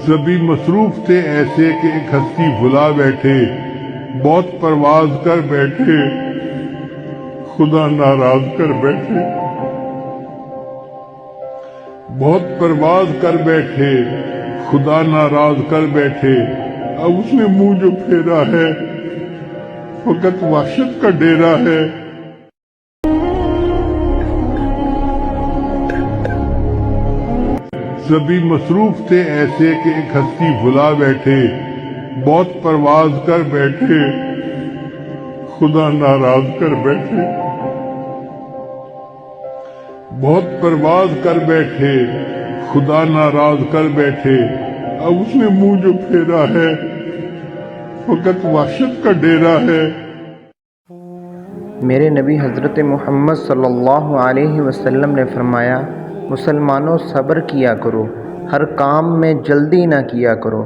سبھی مصروف تھے ایسے کہ ایک ہستی بھلا بیٹھے، بہت پرواز کر بیٹھے، خدا ناراض کر بیٹھے۔ بہت پرواز کر بیٹھے، خدا ناراض کر بیٹھے۔ اب اس نے منہ جو پھیرا ہے فقط وحشت کا ڈیرا ہے۔ سبھی مصروف تھے ایسے کہ ایک ہستی بھلا بیٹھے، بہت پرواز کر بیٹھے، خدا ناراض کر بیٹھے۔ بہت پرواز کر بیٹھے، خدا ناراض کر بیٹھے۔ اب اس نے منہ جو پھیرا ہے فقط وحشت کا ڈیرا ہے۔ میرے نبی حضرت محمد صلی اللہ علیہ وسلم نے فرمایا، مسلمانوں صبر کیا کرو، ہر کام میں جلدی نہ کیا کرو،